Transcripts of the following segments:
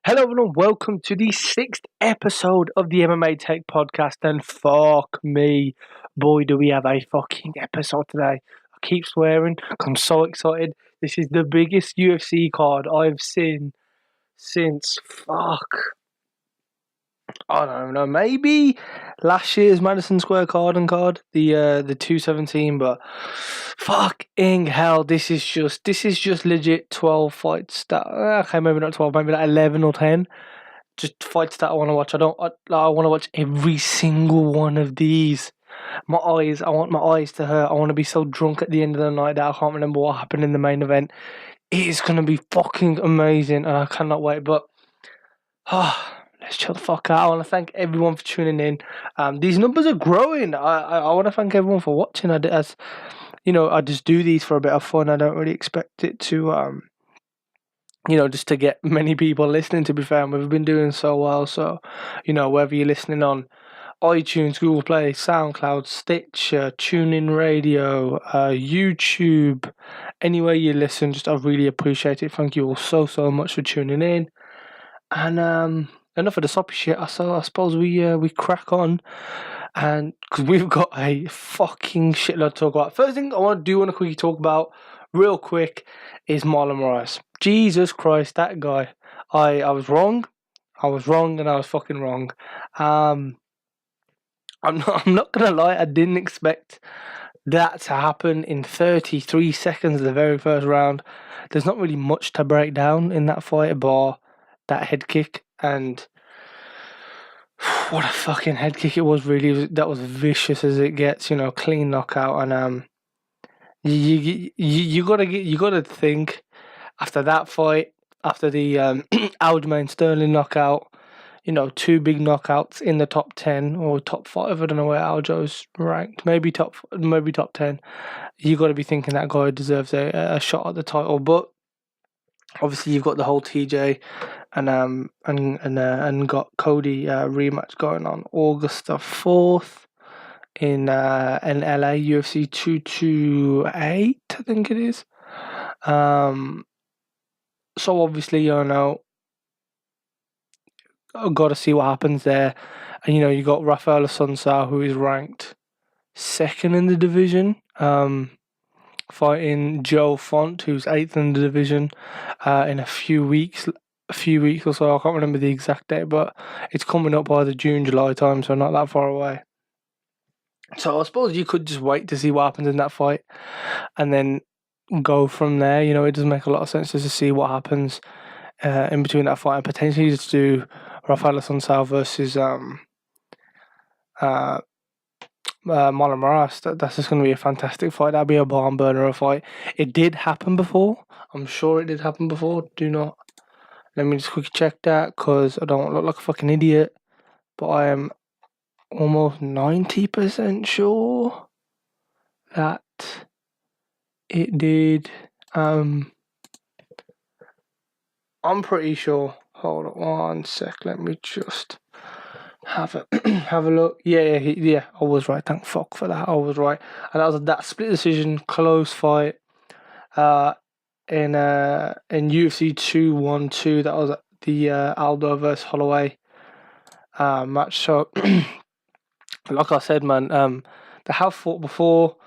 Hello everyone, welcome to the sixth episode of the MMA Take Podcast, and fuck me, boy do we have a fucking episode today. I keep swearing, I'm so excited. This is the biggest UFC card I've seen since, I don't know, maybe last year's Madison Square Garden card, the 217, but fucking hell, this is just legit 12 fights that, okay, maybe not 12, maybe like 11 or 10. Just fights that I want to watch. I want to watch every single one of these. I want my eyes to hurt. I want to be so drunk at the end of the night that I can't remember what happened in the main event. It is going to be fucking amazing, and I cannot wait. But, let's chill the fuck out. I want to thank everyone for tuning in. These numbers are growing. I want to thank everyone for watching. I just do these for a bit of fun. I don't really expect it to just to get many people listening, to be fair. And we've been doing so well. So, whether you're listening on iTunes, Google Play, SoundCloud, Stitcher, TuneIn Radio, YouTube, anywhere you listen, I really appreciate it. Thank you all so much for tuning in. And enough of the soppy shit. I suppose we crack on, and because we've got a fucking shitload to talk about. First thing I want to quickly talk about, real quick, is Marlon Moraes. Jesus Christ, that guy. I was wrong. I was wrong, and I was fucking wrong. I'm not gonna lie. I didn't expect that to happen in 33 seconds of the very first round. There's not really much to break down in that fight, bar that head kick, and what a fucking head kick it was. Really, that was vicious as it gets. Clean knockout, and you gotta think. After that fight, after the Aljamain Sterling knockout, two big knockouts in the top 10 or top 5. I don't know where Aljo's ranked. Maybe top 10. You got to be thinking that guy deserves a shot at the title. But obviously, you've got the whole TJ and got Cody rematch going on August the 4th in LA, UFC 228, I think it is. So obviously, I've got to see what happens there. And, you got Rafael Assunção, who is ranked second in the division, fighting Joe Font, who's 8th in the division, in a few weeks or so. I can't remember the exact date, but it's coming up by the June, July time, so not that far away. So I suppose you could just wait to see what happens in that fight and then go from there. It doesn't make a lot of sense just to see what happens in between that fight, and potentially just do Rafael Assunção versus Marlon Moraes. That's just going to be a fantastic fight. That'd be a barn burner of a fight. It did happen before. I'm sure it did happen before. Let me just quickly check that, because I don't look like a fucking idiot, but I am almost 90% sure that it did. I'm pretty sure. Hold on 1 sec. Let me just have a look. Yeah. I was right. Thank fuck for that. I was right. And that was that split decision, close fight. In UFC 212. That was the Aldo versus Holloway match. So, like I said, man, they have fought before.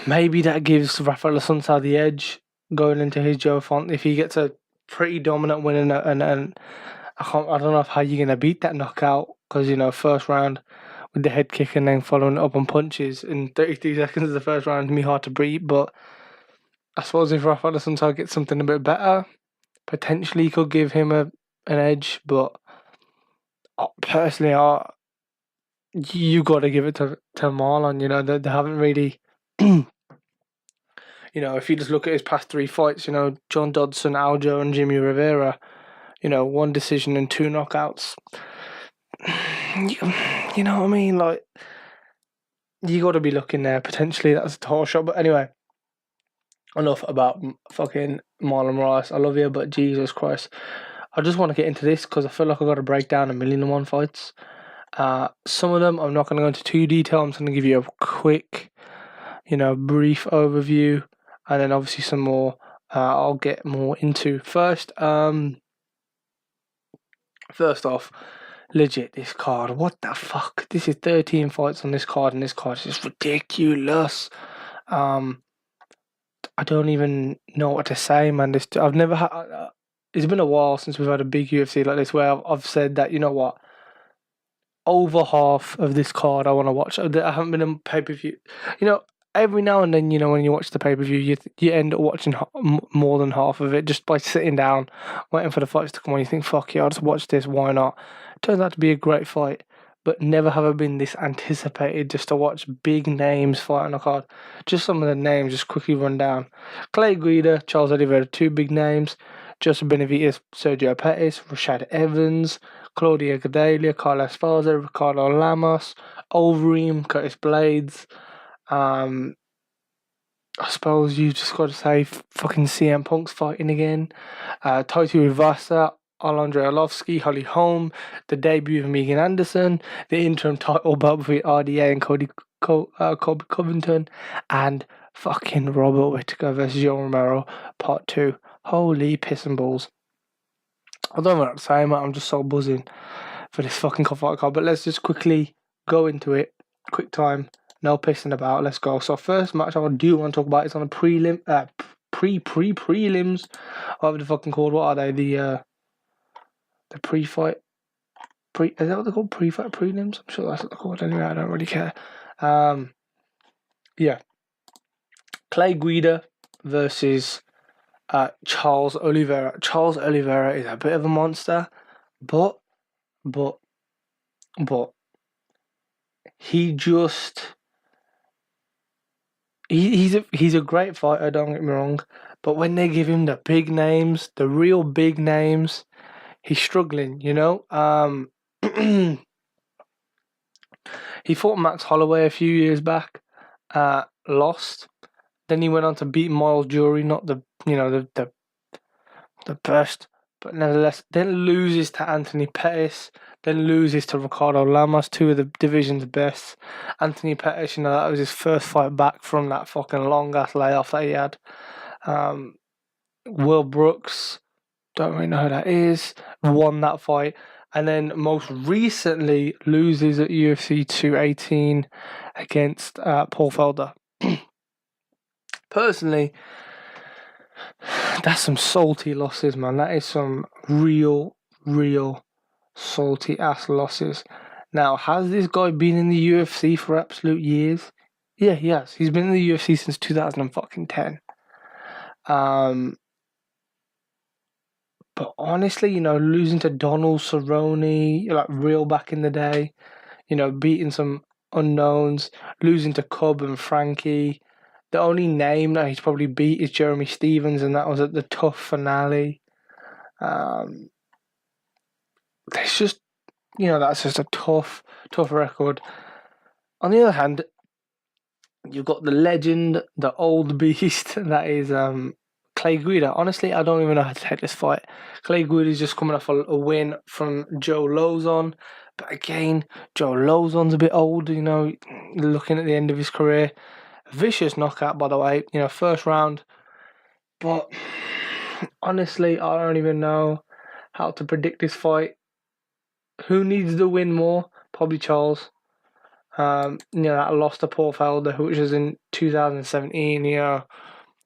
Maybe that gives Rafael Assunção the edge going into his Joe Font if he gets a pretty dominant win, and I don't know how you're gonna beat that knockout, because first round with the head kick and then following it up on punches in 33 seconds of the first round to be hard to beat. But I suppose if Rafael Assunção gets something a bit better, potentially could give him an edge. But personally, you got to give it to Marlon. They haven't really. If you just look at his past 3 fights, John Dodson, Aljo, and Jimmy Rivera, 1 decision and 2 knockouts. You know what I mean? Like, you got to be looking there. Potentially, that's a title shot. But anyway, enough about fucking Marlon Moraes. I love you, but Jesus Christ. I just want to get into this because I feel like I've got to break down 1,000,001 fights. Some of them I'm not going to go into too detail. I'm just going to give you a quick, brief overview. And then obviously some more I'll get more into. First, First off, legit, this card, what the fuck? This is 13 fights on this card, and this card is just ridiculous. I don't even know what to say, man. I've never had. It's been a while since we've had a big UFC like this where I've said that, you know what, over half of this card I want to watch. I haven't been on pay-per-view. You know, every now and then, you know, when you watch the pay-per-view, you end up watching more than half of it just by sitting down, waiting for the fights to come on. You think, fuck yeah, I'll just watch this, why not? Turns out to be a great fight, but never have I been this anticipated just to watch big names fight on a card. Just some of the names, just quickly run down. Clay Guida, Charles Oliveira, two big names. Joseph Benavidez, Sergio Pettis, Rashad Evans, Claudia Gadelha, Carlos Esparza, Ricardo Lamas, Overeem, Curtis Blades. I suppose you just got to say fucking CM Punk's fighting again. Taito Ivasa, Alondra Arlovsky, Holly Holm, the debut of Megan Anderson, the interim title bout between RDA and Colby Covington, and fucking Robert Whittaker versus Joe Romero, part 2. Holy piss and balls. I don't know what to say, man. I'm just so buzzing for this fucking fight card. But let's just quickly go into it. Quick time. No pissing about. Let's go. So first match I do want to talk about is on a prelims. Whatever the fucking called. What are they? The pre-fight. Is that what they're called? Pre-fight prelims? I'm sure that's what they're called. Anyway, I don't really care. Yeah. Clay Guida versus Charles Oliveira. Charles Oliveira is a bit of a monster, but he just he's a great fighter, don't get me wrong, but when they give him the big names, the real big names, he's struggling, you know. He fought Max Holloway a few years back, lost. Then he went on to beat Miles Jury, not the best, but nevertheless, then loses to Anthony Pettis, then loses to Ricardo Lamas, two of the division's best. Anthony Pettis, you know, that was his first fight back from that fucking long-ass layoff that he had. Will Brooks, don't really know who that is, won that fight. And then most recently loses at UFC 218 against Paul Felder. Personally, that's some salty losses, man. That is some real salty ass losses. Now, has this guy been in the UFC for absolute years? Yeah, he has. He's been in the UFC since 2010. But honestly, you know, losing to Donald Cerrone, like real back in the day, you know, beating some unknowns, losing to Cub and Frankie. The only name that he's probably beat is Jeremy Stevens, and that was at the TUF finale. It's just, you know, that's just a tough record. On the other hand, you've got the legend, the old beast, that is Clay Guida. Honestly, I don't even know how to take this fight. Clay Guida is just coming off a win from Joe Lozon. But again, Joe Lozon's a bit old, you know, looking at the end of his career. Vicious knockout, by the way, you know, first round. But honestly, I don't even know how to predict this fight. Who needs the win more? Probably Charles. You know, that lost to Paul Felder, which was in 2017. You know,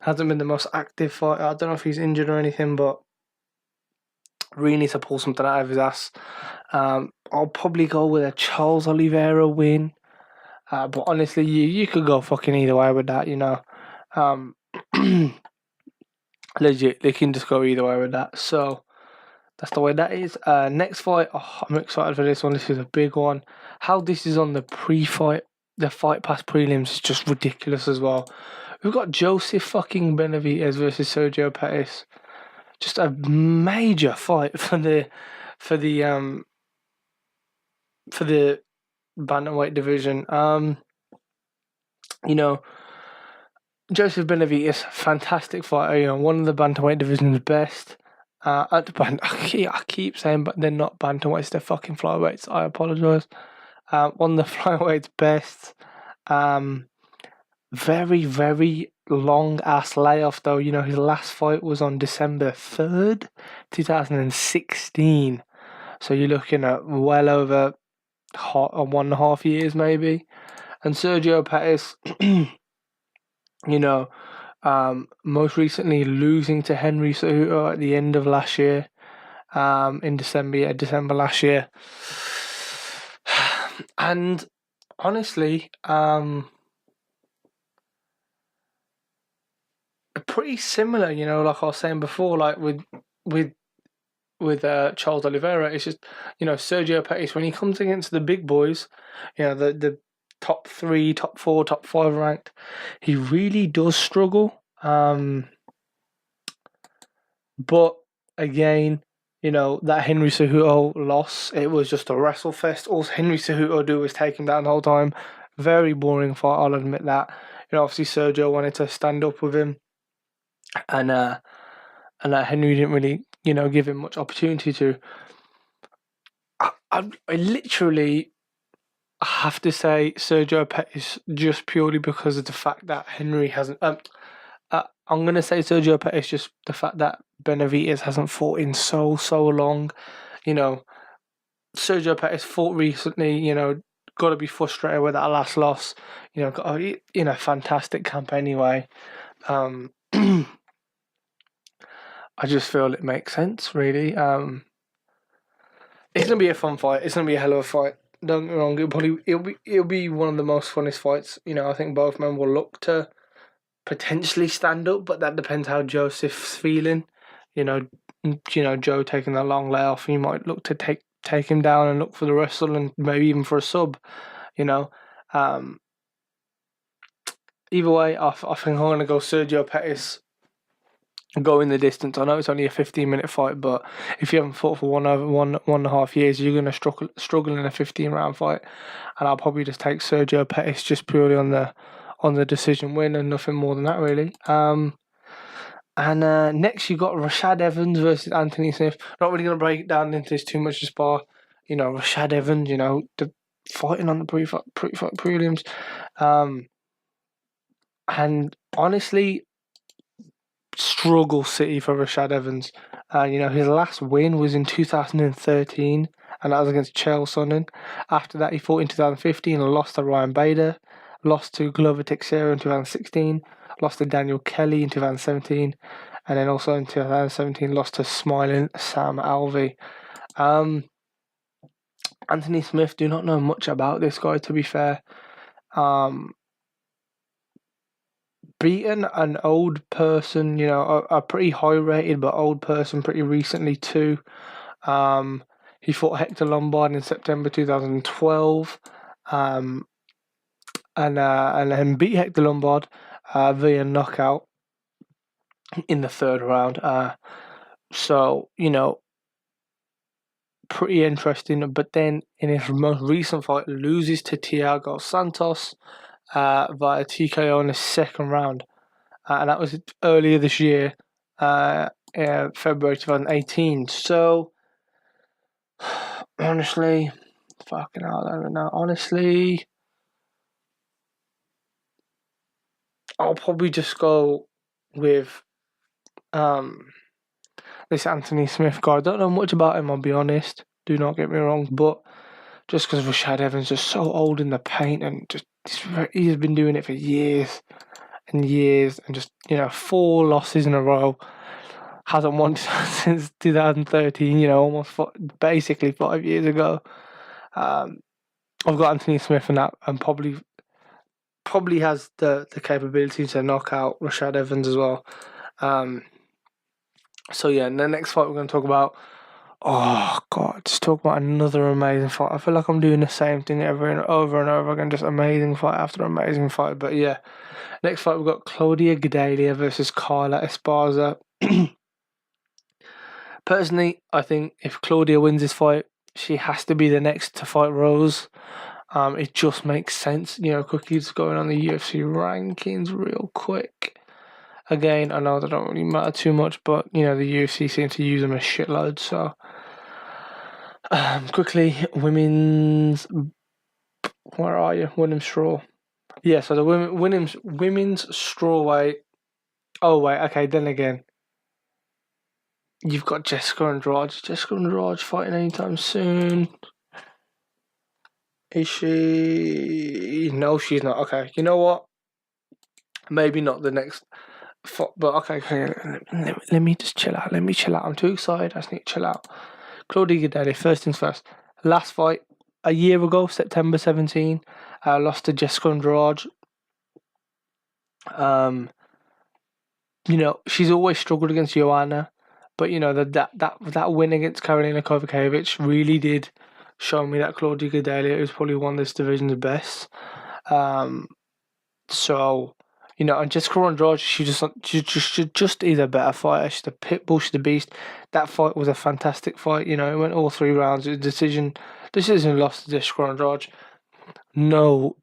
hasn't been the most active fighter. I don't know if he's injured or anything, but really needs to pull something out of his ass. I'll probably go with a Charles Oliveira win. But honestly, you could go fucking either way with that, you know. Legit, they can just go either way with that. So that's the way that is. Next fight, I'm excited for this one. This is a big one. How this is on the pre-fight, the Fight Pass prelims is just ridiculous as well. We've got Joseph fucking Benavidez versus Sergio Pettis. Just a major fight for the bantamweight division. You know, Joseph Benavidez, fantastic fighter. You know, one of the bantamweight division's best. I keep saying, but they're not bantamweights; they're fucking flyweights. I apologize. One of the flyweights best. Very long ass layoff though. You know, his last fight was on December 3rd, 2016. So you're looking at well over 1.5 years maybe. And Sergio Pettis, most recently losing to Henry Cejudo at the end of last year, in December last year. And honestly, pretty similar, like I was saying before, like with Charles Oliveira. It's just, Sergio Pettis, when he comes against the big boys, the top 3, top 4, top 5 ranked, he really does struggle. But again, that Henry Cejudo loss, it was just a wrestle fest. All Henry Cejudo do was take him down the whole time. Very boring fight, I'll admit that. Obviously Sergio wanted to stand up with him, and Henry didn't really, give him much opportunity to. I literally have to say Sergio Pettis just purely because of the fact that Henry hasn't. I'm going to say Sergio Pettis just the fact that Benavidez hasn't fought in so long. Sergio Pettis fought recently, got to be frustrated with that last loss. Got a fantastic camp anyway. I just feel it makes sense, really. It's going to be a fun fight. It's going to be a hell of a fight. Don't get me wrong, it'll be one of the most funnest fights. I think both men will look to potentially stand up, but that depends how Joseph's feeling. Joe taking a long layoff, he might look to take him down and look for the wrestle and maybe even for a sub. Either way, I think I'm going to go Sergio Pettis. Go in the distance. I know it's only a 15-minute fight, but if you haven't fought for 1.5 years, you're going to struggle in a 15-round fight. And I'll probably just take Sergio Pettis just purely on the decision win and nothing more than that, really. And next you got Rashad Evans versus Anthony Smith. Not really going to break it down into this too much to spar. Rashad Evans, the fighting on the pre-fight prelims. And honestly, struggle city for Rashad Evans. His last win was in 2013, and that was against Chael Sonnen. After that, he fought in 2015 and lost to Ryan Bader, lost to Glover Teixeira in 2016, lost to Daniel Kelly in 2017, and then also in 2017 lost to smiling Sam Alvey. Anthony Smith, do not know much about this guy, to be fair. Beaten an old person, a pretty high rated but old person pretty recently too. He fought Hector Lombard in September 2012, and then beat Hector Lombard via knockout in the 3rd round. So pretty interesting. But then in his most recent fight, loses to Thiago Santos via TKO in the 2nd round. And that was earlier this year, February 2018. So, honestly, fucking hell, I don't know. Honestly, I'll probably just go with this Anthony Smith guy. I don't know much about him, I'll be honest. Do not get me wrong, but just because Rashad Evans is so old in the paint and just he's been doing it for years and years, and just 4 losses in a row. Hasn't won since 2013. Almost basically 5 years ago. I've got Anthony Smith and that, and probably has the capability to knock out Rashad Evans as well. So yeah, in the next fight we're going to talk about. Oh God, just talk about another amazing fight. I feel like I'm doing the same thing over and over again, just amazing fight after amazing fight. But yeah, next fight we've got Claudia Gadelha versus Carla Esparza. Personally, I think if Claudia wins this fight, she has to be the next to fight Rose. It just makes sense. Quickly just going on the UFC rankings real quick. Again, I know they don't really matter too much, but the UFC seems to use them a shitload. So, quickly, women's. Where are you? Women's straw. Yeah, so the women's strawweight. Oh wait, okay. Then again, you've got Jessica Andrade. Is Jessica Andrade fighting anytime soon? Is she? No, she's not. Okay, you know what? Maybe not the next. But okay. Let me just chill out. Let me chill out. I'm too excited. I just need to chill out. Claudia Gadelha, first things first. Last fight a year ago, September 17, lost to Jessica Andrade. She's always struggled against Joanna, but that win against Karolina Kowalkiewicz really did show me that Claudia Gadelha is probably one of this division's best. And Jessica Andrade, she just is a better fighter. She's a pit bull, she's a beast. That fight was a fantastic fight. It went all 3 rounds. It was decision lost to Jessica Andrade. No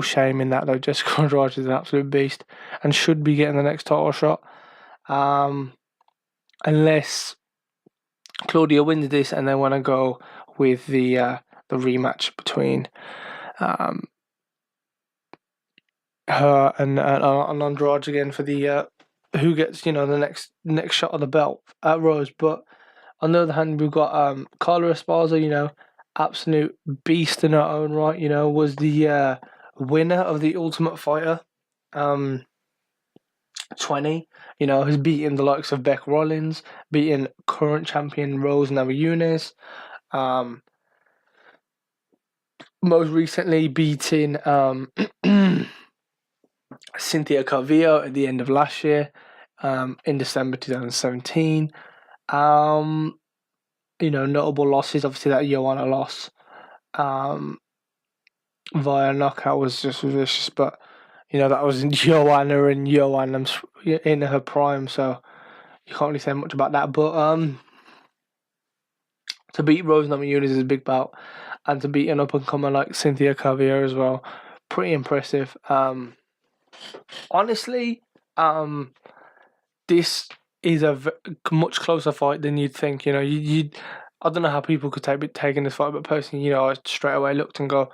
shame in that though. Jessica Andrade is an absolute beast and should be getting the next title shot. Unless Claudia wins this and they want to go with the rematch between her and Andrade again for the who gets the next shot of the belt at Rose. But on the other hand, we've got Carla Esparza, absolute beast in her own right. Was the winner of the Ultimate Fighter 20. Has beaten the likes of Beck Rollins, beaten current champion Rose Namajunas. Most recently beating Cynthia Calvillo at the end of last year, in December 2017. Notable losses, obviously that Joanna loss via knockout was just vicious, but that was Joanna and Joanna in her prime, so you can't really say much about that. But to beat Rose Namajunas is a big bout, and to beat an up and comer like Cynthia Calvillo as well, pretty impressive. Honestly, this is a much closer fight than you'd think. I don't know how people could take in this fight, but personally, I straight away looked and go,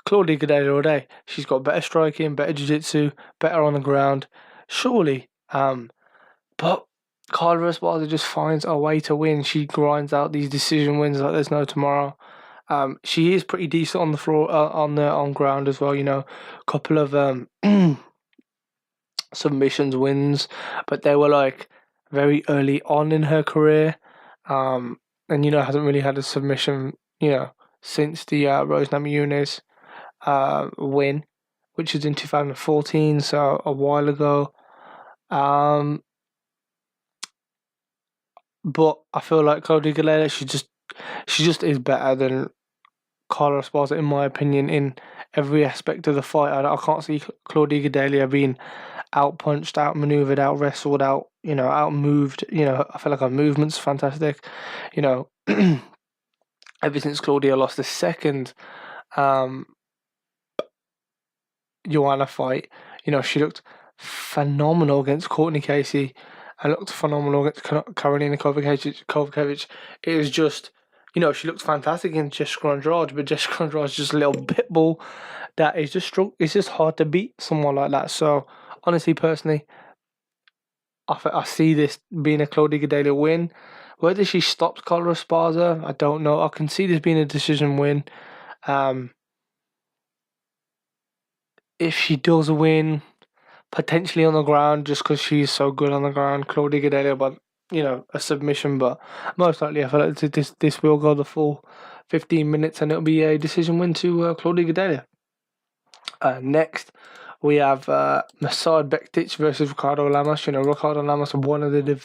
Claudia Gadelha all day. She's got better striking, better jiu-jitsu, better on the ground, surely. But Carla Esparza just finds a way to win. She grinds out these decision wins like there's no tomorrow. She is pretty decent on the floor, on ground as well. A couple of submissions wins, but they were very early on in her career. And hasn't really had a submission since the Rose Namajunas win, which was in 2014, so a while ago. But I feel like Claudia Gadelha, she just is better than Carla Esparza, in my opinion, in every aspect of the fight. I can't see Claudia Gadelha being outpunched, outmaneuvered, out-wrestled, out-moved. I feel like her movement's fantastic. Ever since Claudia lost the second Joanna fight, she looked phenomenal against Courtney Casey and looked phenomenal against Karolina Kowalkiewicz. It was just, she looked fantastic against Jessica Andrade, but Jessica Andrade's just a little pitbull that is just it's just hard to beat someone like that. So, honestly, personally, I see this being a Claudia Gadelha win. Whether she stops Carla Esparza, I don't know. I can see this being a decision win. If she does win, potentially on the ground, just because she's so good on the ground, Claudia Gadelha, but a submission. But most likely, I feel like this will go the full 15 minutes, and it'll be a decision win to Claudia Gadelha. Next, we have Masad Bektic versus Ricardo Lamas. Ricardo Lamas, one of the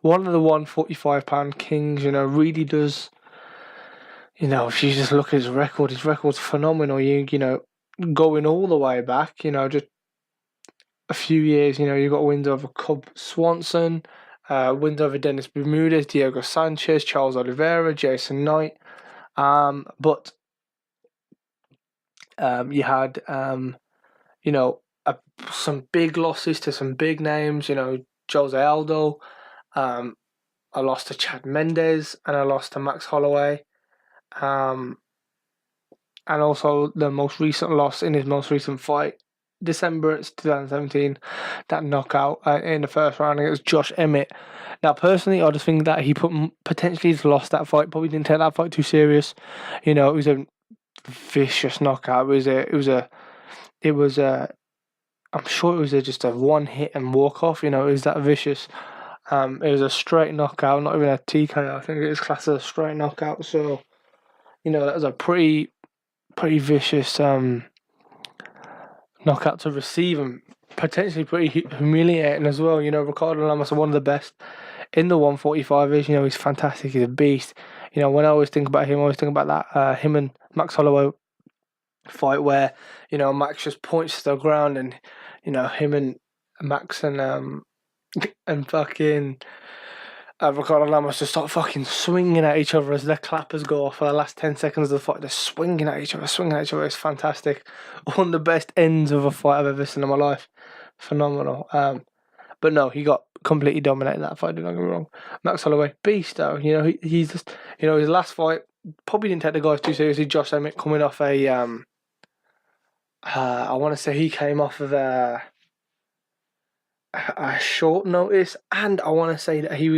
145-pound kings. Really does. If you just look at his record's phenomenal. Going all the way back, just a few years, you got wins over Cub Swanson, wins over Dennis Bermudez, Diego Sanchez, Charles Oliveira, Jason Knight. But you had, some big losses to some big names. Jose Aldo. I lost to Chad Mendes and I lost to Max Holloway. And also the most recent loss in his most recent fight December 2017, that knockout in the first round against Josh Emmett. Now, personally, I just think that he potentially lost that fight. Probably didn't take that fight too serious. You know, it was a vicious knockout. It was a. I'm sure it was just a one hit and walk off. You know, it was that vicious. It was a straight knockout, not even a TKO. I think it was classed as a straight knockout. So, you know, that was a pretty vicious knockout to receive, and potentially pretty humiliating as well. You know, Ricardo Lamas is one of the best in the 145 You know, he's fantastic. He's a beast. You know, when I always think about him, I always think about that him and Max Holloway fight where, you know, Max just points to the ground, and, you know, him and Max and fucking Ricardo Lamas just start fucking swinging at each other as their clappers go off for the last 10 seconds of the fight. They're swinging at each other. It's fantastic. One of the best ends of a fight I've ever seen in my life. Phenomenal. But no, he got completely dominated that fight, don't get me wrong. Max Holloway, beast though. You know, he's just, you know, his last fight, probably didn't take the guys too seriously. Josh Emmett coming off a, I want to say he came off of a short notice, and I want to say that he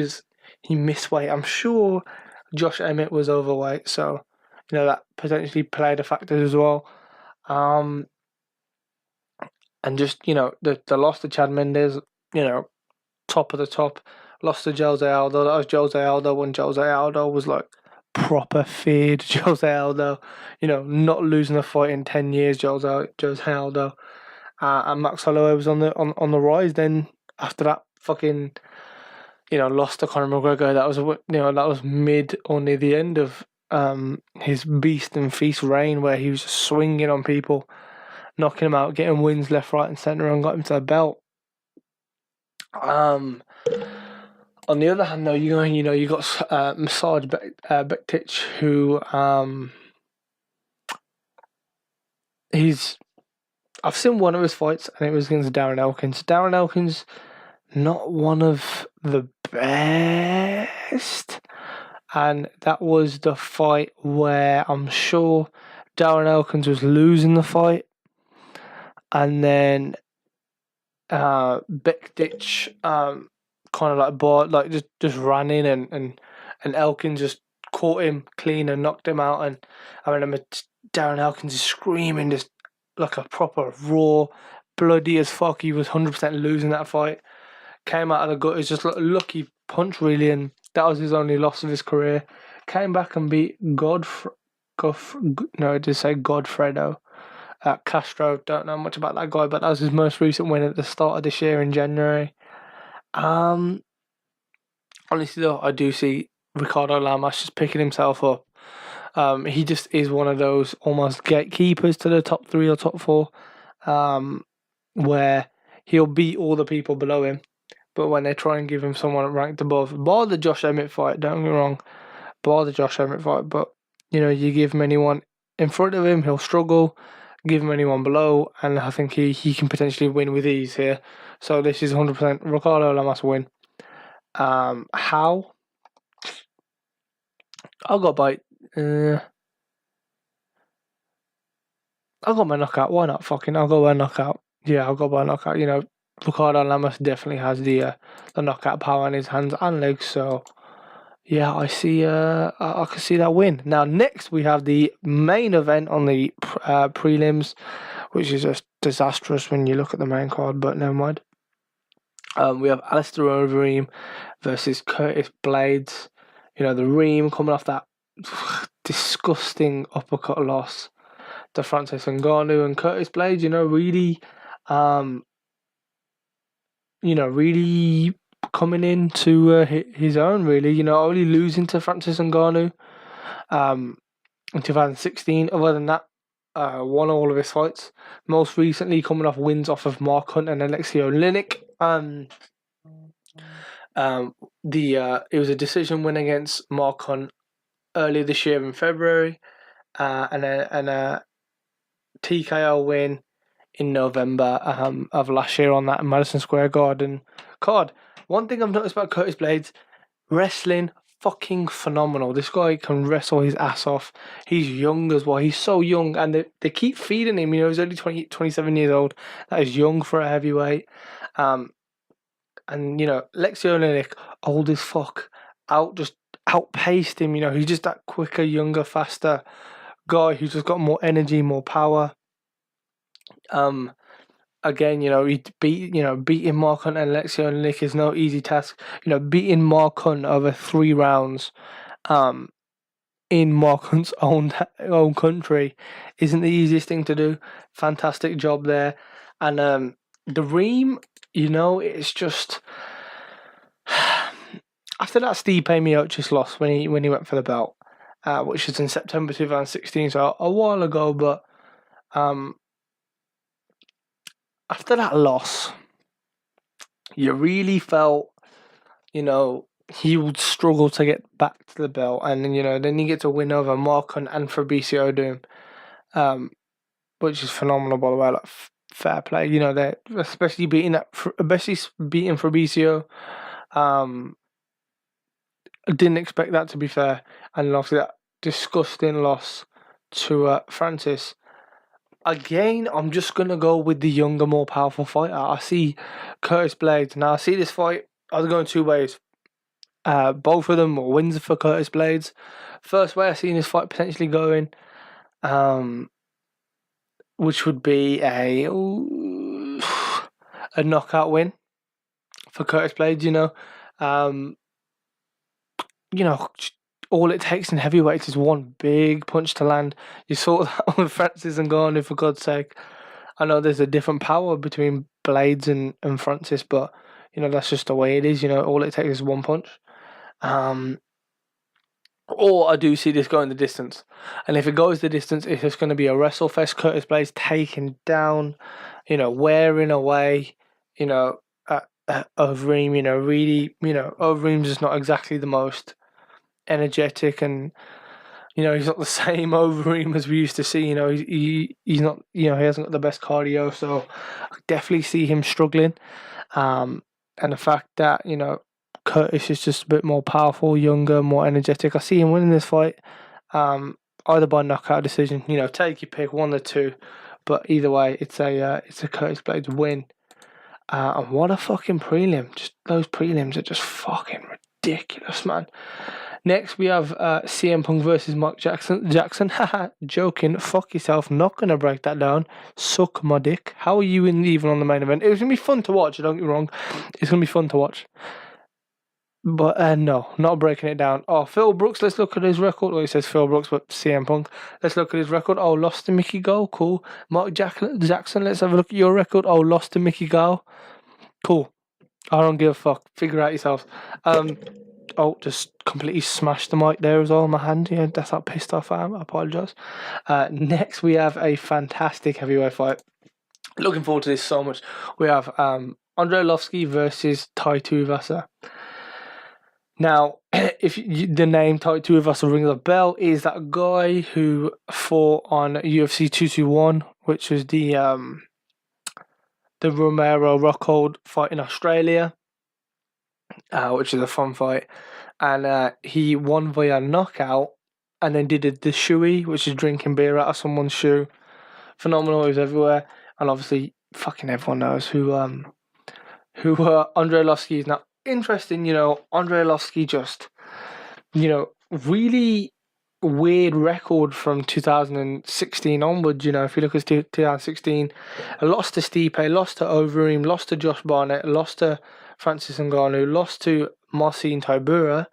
missed weight. I'm sure Josh Emmett was overweight, so, you know, that potentially played a factor as well. And just, you know, the loss to Chad Mendes, you know, top of the top. Lost to Jose Aldo. That was Jose Aldo when Jose Aldo was like proper feared. Jose Aldo, you know, not losing a fight in 10 years. Jose Aldo. And Max Holloway was on the rise. Then after that fucking, you know, lost to Conor McGregor. That was mid or near the end of his beast and feast reign, where he was just swinging on people, knocking them out, getting wins left, right, and centre, and got him to the belt. On the other hand, though, you got Masaj Bektic, who I've seen one of his fights, and it was against Darren Elkins. Darren Elkins, not one of the best, and that was the fight where I'm sure Darren Elkins was losing the fight, and then Bektic kind of like bought, like just ran in, and Elkins just caught him clean and knocked him out. And I remember Darren Elkins is screaming, just like a proper raw, bloody as fuck. He was 100% losing that fight. Came out of the gut. It was just like a lucky punch, really, and that was his only loss of his career. Came back and beat Godfredo Castro. Don't know much about that guy, but that was his most recent win at the start of this year in January. Honestly though, I do see Ricardo Lamas just picking himself up. He just is one of those almost gatekeepers to the top 3 or top 4, where he'll beat all the people below him, but when they try and give him someone ranked above, bar the Josh Emmett fight, don't get me wrong, but, you know, you give him anyone in front of him, he'll struggle. Give him anyone below, and I think he can potentially win with ease here. So this is 100% Ricardo Lamas win. How? I'll go by knockout. Why not? I'll go by knockout. Yeah, I'll go by knockout. You know, Ricardo Lamas definitely has the knockout power in his hands and legs. So yeah, I see. I can see that win. Now, next we have the main event on the prelims, which is just disastrous when you look at the main card. But never mind. We have Alistair Overeem versus Curtis Blades. You know, the Reem coming off that disgusting uppercut loss to Francis Ngannou, and Curtis Blades, you know, really coming into his own, really. You know, only losing to Francis Ngannou in 2016. Other than that, won all of his fights. Most recently coming off wins off of Mark Hunt and Alexei Oleinik. It was a decision win against Mark Hunt earlier this year in February, and a TKO win in November of last year on that Madison Square Garden card. One thing I've noticed about Curtis Blades, wrestling fucking phenomenal. This guy can wrestle his ass off. He's young as well. He's so young, and they keep feeding him. He's only 27 years old. That is young for a heavyweight. And Lexi Olenek, old as fuck, just outpaced him. He's just that quicker, younger, faster guy who's just got more energy, more power. Again, he beating Mark Hunt and Lexi Olenek is no easy task. Beating Mark Hunt over 3 rounds, in Mark Hunt's own country isn't the easiest thing to do. Fantastic job there. And the Reem, it's just after that Stipe Miocic loss when he went for the belt, which was in September 2016, so a while ago, but after that loss, you really felt, he would struggle to get back to the belt, and then he gets a win over Mark Hunt and Fabricio Doom, which is phenomenal, by the way. Like, fair play, they especially beating Fabricio. I didn't expect that, to be fair, and obviously that disgusting loss to Francis. Again, I'm just gonna go with the younger, more powerful fighter. I see Curtis Blades. Now I see this fight. I was going 2 ways. Both of them were wins for Curtis Blades. First way I seen this fight potentially going, which would be a knockout win for Curtis Blades. All it takes in heavyweights is one big punch to land. You saw that with Francis and Ngannou, for God's sake. I know there's a different power between Blades and Francis, but that's just the way it is. All it takes is one punch. Or I do see this going the distance, and if it goes the distance, it's just going to be a wrestle fest. Curtis Blades taking down, wearing away, Overeem. Really, Overeem's just not exactly the most energetic, and he's not the same Overeem as we used to see. He's not, he hasn't got the best cardio, so I definitely see him struggling. And the fact that Curtis is just a bit more powerful, younger, more energetic, I see him winning this fight, either by knockout decision. Take your pick, 1 or 2, but either way, it's a Curtis Blades win. And what a fucking prelim! Just those prelims are just fucking ridiculous, man. Next, we have CM Punk versus Mike Jackson. Haha, joking. Fuck yourself. Not going to break that down. Suck my dick. How are you even on the main event? It was going to be fun to watch, don't get me wrong. It's going to be fun to watch. But no, not breaking it down. Oh, Phil Brooks, let's look at his record. Well, he says Phil Brooks, but CM Punk. Let's look at his record. Oh, lost to Mickey Gall. Cool. Mike Jackson, let's have a look at your record. Oh, lost to Mickey Gall. Cool. I don't give a fuck. Figure out yourselves. Oh, just completely smashed the mic there as well in my hand. Yeah, that's how pissed off I am. I apologise. Next, we have a fantastic heavyweight fight. Looking forward to this so much. We have Andrei Arlovski versus Tai Tuivasa. Now, if the name Tai Tuivasa rings a bell, is that guy who fought on UFC 221, which was the Romero Rockhold fight in Australia, which is a fun fight, and he won via knockout, and then did the shoey, which is drinking beer out of someone's shoe. Phenomenal, it was everywhere, and obviously fucking everyone knows who Andrei Arlovski is. Now, interesting, Andrei Arlovski just, really weird record from 2016 onwards. If you look at 2016, lost to Stipe, lost to Overeem, lost to Josh Barnett, lost to Francis Ngannou, lost to Marcin Tybura,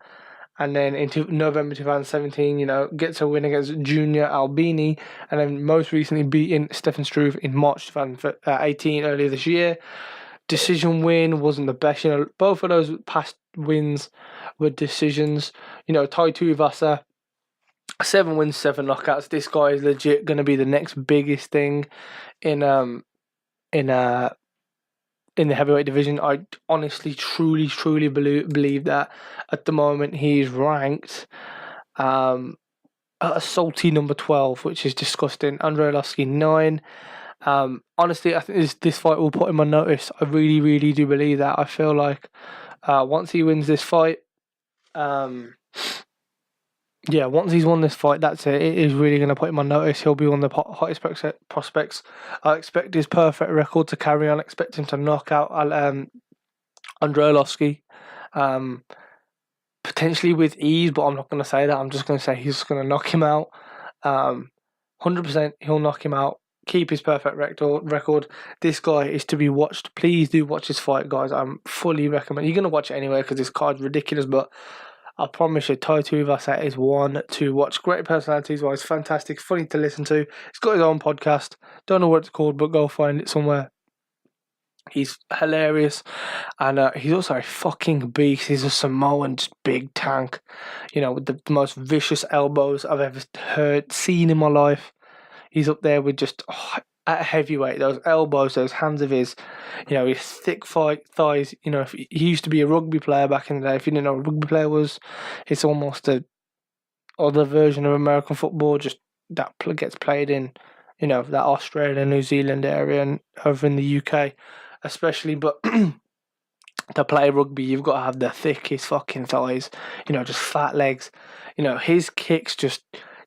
and then into November 2017, gets a win against Junior Albini, and then most recently beating Stefan Struve in March 2018, earlier this year. Decision win, wasn't the best. Both of those past wins were decisions. Tai Tuivasa, 7 wins, 7 knockouts. This guy is legit going to be the next biggest thing in the heavyweight division. I honestly, truly believe that at the moment he's ranked at a salty number 12, which is disgusting. Andrei Arlovski 9. Honestly, I think this fight will put him on notice. I really do believe that. I feel like once he wins this fight, yeah, once he's won this fight, that's it. It is really going to put him on notice. He'll be one of the hottest prospects. I expect his perfect record to carry on. I expect him to knock out Andrei Arlovski, potentially with ease, but I'm not going to say that. I'm just going to say he's going to knock him out. 100% he'll knock him out. Keep his perfect record. This guy is to be watched. Please do watch his fight, guys. I'm fully recommend. You're going to watch it anyway because this card's ridiculous, but I promise you, Tai Tuivasa is one to watch. Great personalities-wise, fantastic, funny to listen to. He's got his own podcast. Don't know what it's called, but go find it somewhere. He's hilarious, and he's also a fucking beast. He's a Samoan big tank, with the most vicious elbows I've ever seen in my life. He's up there with just at heavyweight. Those elbows, those hands of his, his thick thighs. If he used to be a rugby player back in the day. If you didn't know what a rugby player was, it's almost a other version of American football. Just that gets played in, that Australia, New Zealand area, and over in the UK, especially. But to play rugby, you've got to have the thickest fucking thighs. Just fat legs. His kicks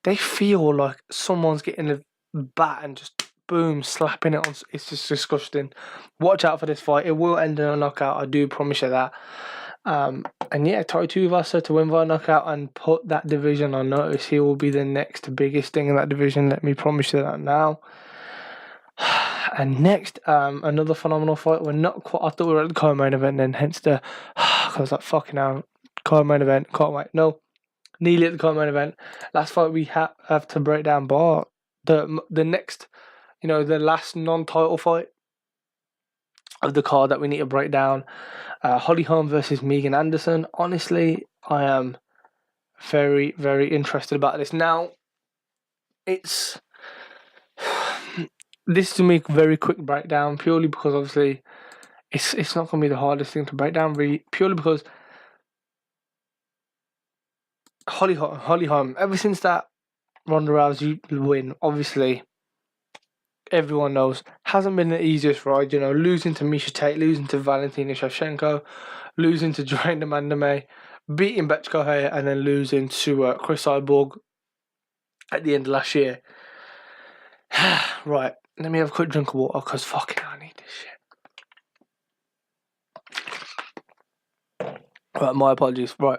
they feel like someone's getting a bat and just boom, slapping it on. It's just disgusting. Watch out for this fight. It will end in a knockout. I do promise you that. And yeah, Tai Tuivasa to win by knockout and put that division on notice. He will be the next biggest thing in that division. Let me promise you that now. And next, another phenomenal fight. We're not quite. I thought we were at the co-main event, then hence the. I was like, fucking hell, co-main event. Can't wait. No. Nearly at the co-main event. Last fight we have to break down bar the next, the last non-title fight of the card that we need to break down. Holly Holm versus Megan Anderson. Honestly, I am very, very interested about this. Now, this is to make a very quick breakdown, purely because obviously it's not going to be the hardest thing to break down, really, purely because Holly Holm, ever since that Ronda Rousey win, obviously, everyone knows, hasn't been the easiest ride. Losing to Miesha Tate, losing to Valentina Shevchenko, losing to Joanna Amanda May, beating Betchko Haya, and then losing to Chris Cyborg at the end of last year. Right, let me have a quick drink of water, because fucking I need this shit. Right, my apologies. Right.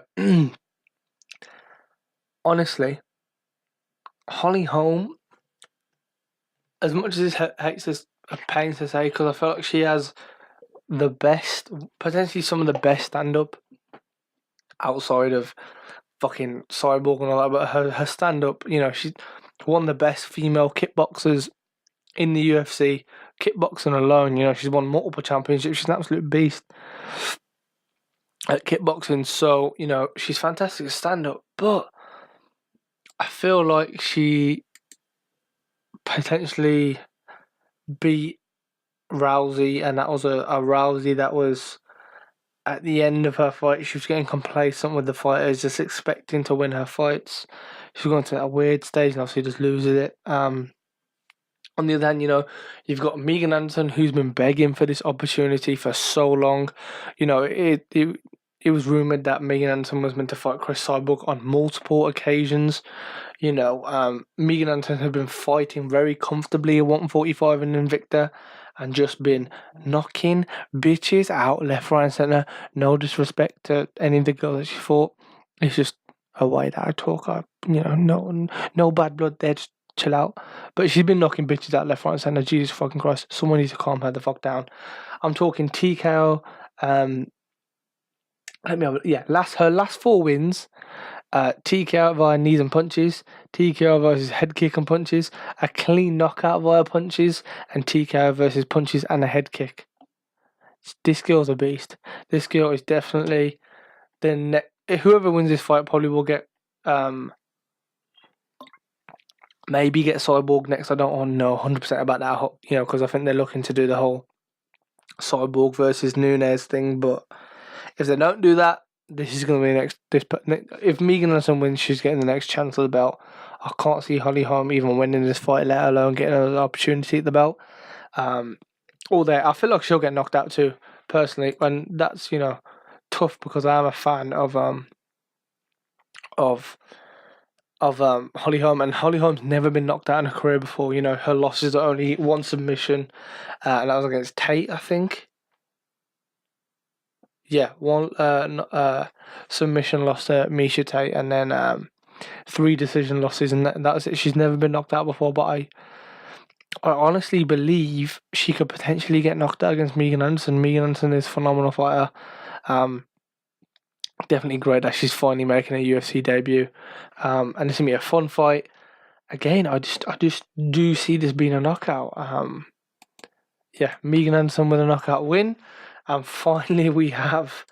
Honestly, Holly Holm, as much as it hates us, pains to say, because I feel like she has the best, potentially some of the best stand-up outside of fucking Cyborg and all that, but her stand-up, she's one of the best female kickboxers in the UFC. Kickboxing alone, she's won multiple championships. She's an absolute beast at kickboxing, so, she's fantastic at stand-up, but I feel like she potentially beat Rousey, and that was a Rousey that was at the end of her fight. She was getting complacent with the fighters, just expecting to win her fights. She was going to that weird stage and obviously just loses it. On the other hand, you've got Megan Anderson, who's been begging for this opportunity for so long. It was rumoured that Megan Anderson was meant to fight Chris Cyborg on multiple occasions. Megan Anderson had been fighting very comfortably at 145 in Invicta and just been knocking bitches out left, right and centre. No disrespect to any of the girls that she fought. It's just a way that I talk. No bad blood there, just chill out. But she's been knocking bitches out left, right and centre. Jesus fucking Christ. Someone needs to calm her the fuck down. I'm talking TKO. Her last 4 wins, TKO via knees and punches, TKO versus head kick and punches, a clean knockout via punches, and TKO versus punches and a head kick. This girl's a beast. This girl is definitely whoever wins this fight probably will get maybe get Cyborg next. I don't know 100% about that, because I think they're looking to do the whole Cyborg versus Nunes thing, but if they don't do that, this is going to be next. If Megan Anderson wins, she's getting the next chance of the belt. I can't see Holly Holm even winning this fight, let alone getting another opportunity at the belt. Although I feel like she'll get knocked out too, personally, and that's tough because I am a fan of of Holly Holm, and Holly Holm's never been knocked out in her career before. You know, her losses are only one submission, and that was against Tate, I think. Yeah, one submission loss to Misha Tate, and then 3 decision losses, and that's it. She's never been knocked out before, but I honestly believe she could potentially get knocked out against Megan Anderson. Megan Anderson is a phenomenal fighter. Definitely great that she's finally making a UFC debut. And it's gonna be a fun fight. Again, I just do see this being a knockout. Yeah, Megan Anderson with a knockout win. And finally we have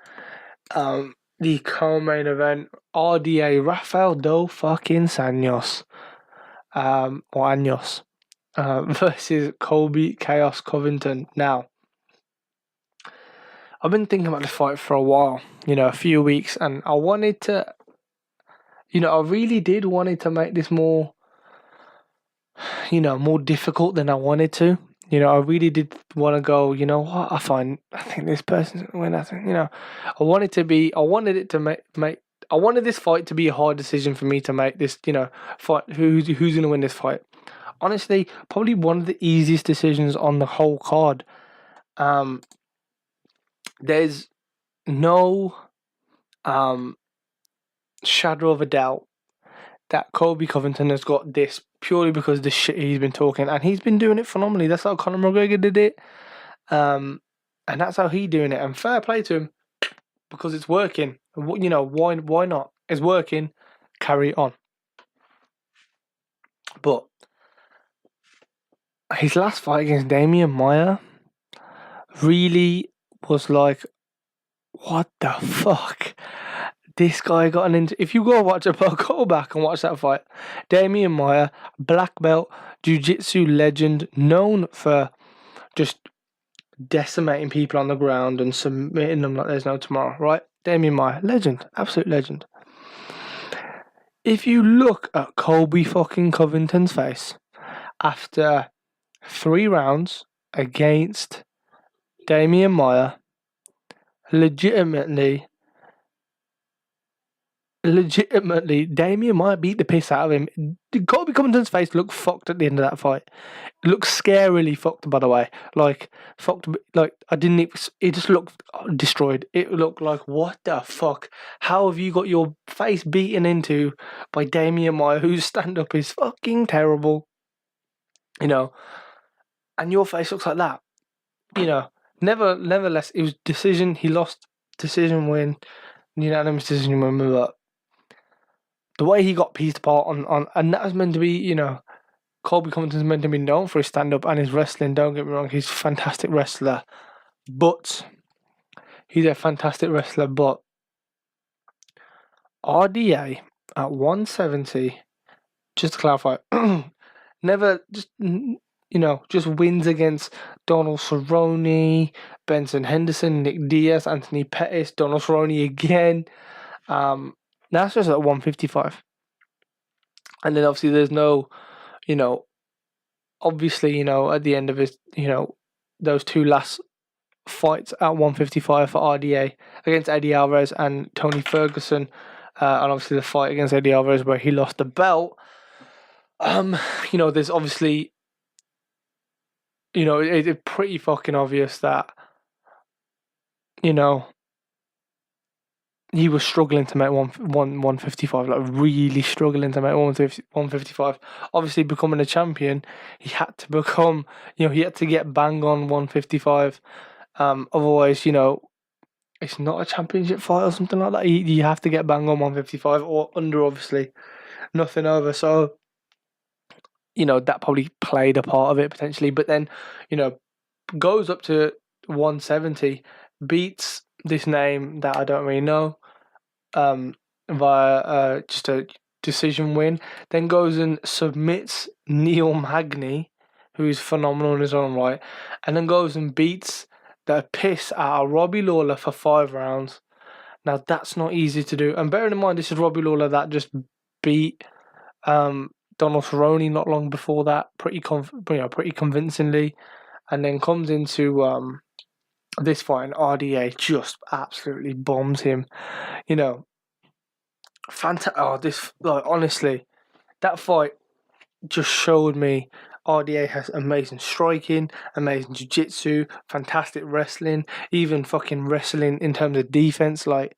the co-main event, RDA Rafael Dos fucking Anjos. Or Anjos. Versus Colby Chaos Covington. Now, I've been thinking about this fight for a while, a few weeks, and I wanted to, I really did wanted to make this more, more difficult than I wanted to. I really did want to go, you know what, I think this person's going to win. I wanted this fight to be a hard decision for me to make this, fight, who's going to win this fight. Honestly, probably one of the easiest decisions on the whole card. There's no shadow of a doubt that Colby Covington has got this purely because of the shit he's been talking, and he's been doing it phenomenally. That's how Conor McGregor did it, and that's how he's doing it. And fair play to him because it's working. Why not? It's working. Carry on. But his last fight against Damian Maia really was like, what the fuck? This guy got an if you go back and watch that fight. Damian Maia, black belt, jiu-jitsu legend, known for just decimating people on the ground and submitting them like there's no tomorrow, right? Damian Maia, legend, absolute legend. If you look at Colby fucking Covington's face after 3 rounds against Damian Maia, legitimately, Damian Maia beat the piss out of him. Colby Covington's face looked fucked at the end of that fight. It looked scarily fucked, by the way. Fucked. It just looked destroyed. It looked like, what the fuck? How have you got your face beaten into by Damian Maia, whose stand-up is fucking terrible? And your face looks like that. Nevertheless, it was decision. He lost, decision win, unanimous decision win, but the way he got pieced apart and that was meant to be, Colby Covington's meant to be known for his stand-up and his wrestling. Don't get me wrong, he's a fantastic wrestler. But RDA at 170, just to clarify, never just wins against Donald Cerrone, Benson Henderson, Nick Diaz, Anthony Pettis, Donald Cerrone again. That's just at 155. And then obviously there's no, obviously, at the end of his, those 2 last fights at 155 for RDA against Eddie Alvarez and Tony Ferguson, and obviously the fight against Eddie Alvarez where he lost the belt. There's obviously, it's pretty fucking obvious that, he was struggling to make 155, like really struggling to make 155. Obviously, becoming a champion, he had to become, he had to get bang on 155. Otherwise, it's not a championship fight or something like that. You have to get bang on 155 or under, obviously, nothing over. So, that probably played a part of it potentially. But then, goes up to 170, beats this name that I don't really know, via just a decision win, then goes and submits Neil Magny, who is phenomenal in his own right, and then goes and beats the piss out of Robbie Lawler for 5 rounds. Now that's not easy to do, and bearing in mind this is Robbie Lawler that just beat Donald Cerrone not long before that, pretty convincingly, and then comes into this fight, and RDA just absolutely bombs him. Fantastic. Oh, honestly, that fight just showed me RDA has amazing striking, amazing jiu-jitsu, fantastic wrestling, even fucking wrestling in terms of defense, like,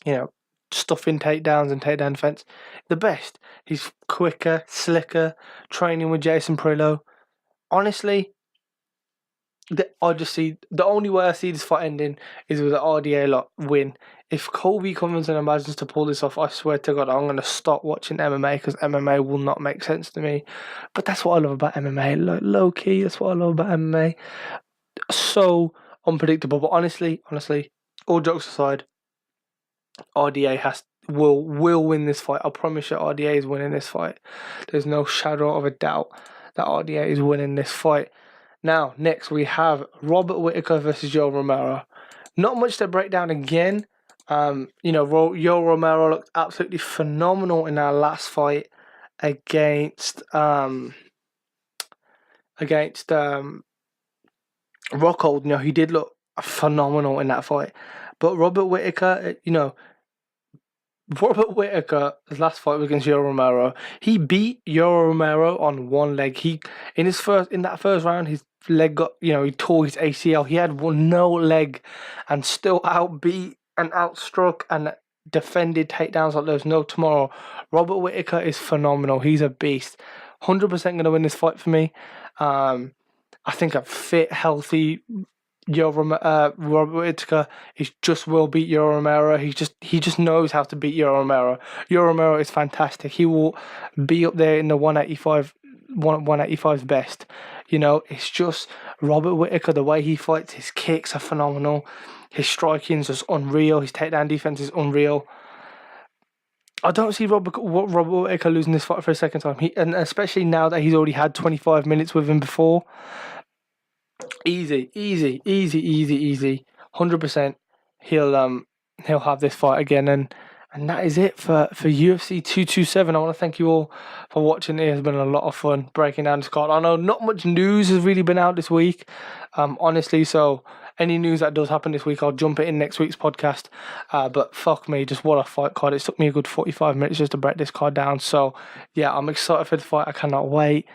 you know, stuffing takedowns and takedown defense. The best. He's quicker, slicker, training with Jason Perillo. Honestly, I just see the only way I see this fight ending is with an RDA win. If Colby Covington imagines to pull this off, I swear to God, I'm going to stop watching MMA because MMA will not make sense to me. But that's what I love about MMA. Low key, that's what I love about MMA. So unpredictable. But honestly, all jokes aside, RDA will win this fight. I promise you, RDA is winning this fight. There's no shadow of a doubt that RDA is winning this fight. Now, next we have Robert Whittaker versus Joe Romero. Not much to break down again. Joe Romero looked absolutely phenomenal in our last fight against Rockhold. He did look phenomenal in that fight. But Robert Whittaker's last fight was against Yoel Romero. He beat Yoel Romero on one leg. In that first round, his leg got, he tore his ACL. He had no leg and still outbeat and outstruck and defended takedowns like there's no tomorrow. Robert Whittaker is phenomenal. He's a beast. 100% going to win this fight for me. I think a fit, healthy Robert Whittaker will beat Yoel Romero. He just knows how to beat Yoel Romero. Yoel Romero is fantastic. He will be up there in the 185's best. It's just Robert Whittaker. The way he fights, his kicks are phenomenal. His striking is just unreal. His takedown defense is unreal. I don't see Robert Whittaker losing this fight for a second time. And especially now that he's already had 25 minutes with him before. Easy. 100%. He'll have this fight again, and that is it for UFC 227. I want to thank you all for watching. It has been a lot of fun breaking down this card. I know not much news has really been out this week, honestly. So any news that does happen this week, I'll jump it in next week's podcast. But fuck me, just what a fight card! It took me a good 45 minutes just to break this card down. So yeah, I'm excited for the fight. I cannot wait.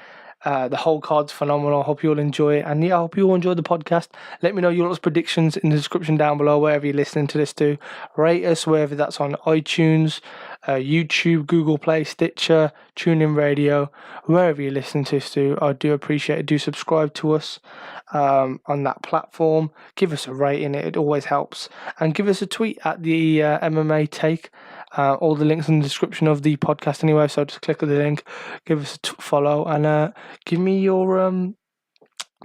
The whole card's phenomenal. I hope you all enjoy it. And yeah, I hope you all enjoy the podcast. Let me know your predictions in the description down below, wherever you're listening to this to. Rate us, wherever that's on iTunes, YouTube, Google Play, Stitcher, TuneIn Radio, wherever you're listening to this to. I do appreciate it. Do subscribe to us on that platform. Give us a rating. It always helps. And give us a tweet at the MMA Take. All the links in the description of the podcast anyway, so just click on the link, give us a follow, and give me your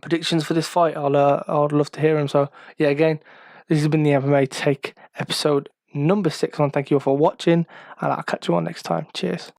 predictions for this fight. I'd love to hear them. So yeah, again, this has been the MMA Take episode number 6. Thank you all for watching, and I'll catch you all next time. Cheers.